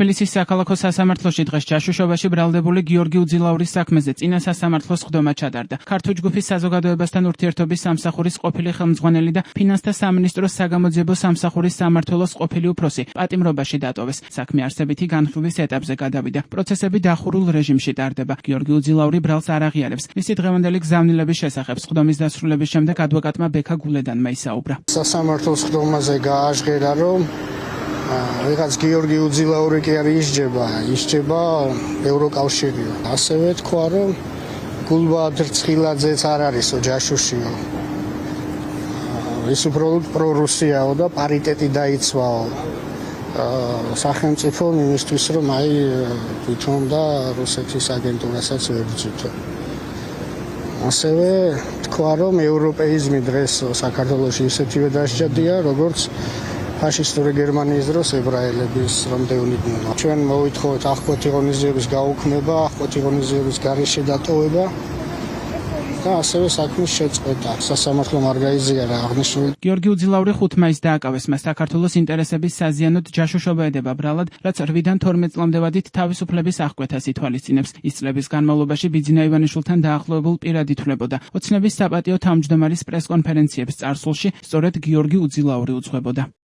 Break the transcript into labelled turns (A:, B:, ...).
A: თბილისის საქალაქო სასამართლოში დღეს ჯაშუშობაში ბრალდებული გიორგი უძილაურის საქმეზე წინა სასამართლოს ხდომა ჩატარდა. ქართული ჯგუფის საზოგადოებასთან ურთიერთობის სამსახურის ყოფილი ხელმძღვანელი და ფინანსთა სამინისტროს საგამოძიებო სამსახურის სამმართველოს ყოფილი უფროსი პატიმრობაში დატოვეს. საქმე არსებითი განხილვის ეტაპზე გადავიდა. პროცესები დახურულ რეჟიმში ტარდება. გიორგი უძილაური ბრალს არ აღიარებს. მისი დღევანდელი გზავნილების შესახებ ხდომის დასრულების შემდეგ ადვოკატმა ბექა გულედანმა ისაუბრა.
B: სასამართლოს ხდომაზე გააჟღერა, რომ ვიღაც გიორგი უძილაური კი არ ისჯება ევროკავშირიო. ასევე თქვა, რომ გულბაათ რცხილაძეც არ არისო ჯაშუშიო. ის უბრალოდ პრორუსიაო და პარიტეტი დაიცვაო სახელმწიფო იმისთვის, რომ თვითონ და რუსეთის აგენტურასაც ვებრძვით. ასევე თქვა, რომ ევროპეიზმი დღეს საქართველოში ისეთივე დასჯადია, როგორც ფაშისტური გერმანიის დროს ებრაელების რამდენიმე. ჩვენ მოვითხოვეთ აღკვეთი ღონისძიების გაუქმება, აღკვეთი ღონისძიების გარეშე დატოვება და ასევე საქმის შეწყვეტა. სასამართლომ არ გაიზიარა აღნიშნული.
A: გიორგი უძილაური 5 მაისს დააკავეს. მას საქართველოს ინტერესების საზიანოდ ჯაშუშობა ედება ბრალად, რაც 8-დან 12 წლამდე ვადით თავისუფლების აღკვეთას ითვალისწინებს. ის წლების განმავლობაში ბიძინა ივანიშვილთან დაახლოებულ პირად ითვლებოდა. ოცნების საპატიო თავმჯდომარის პრესკონფერენციებს წარსულში სწორედ გიორგი უძილაური უძღვებოდა.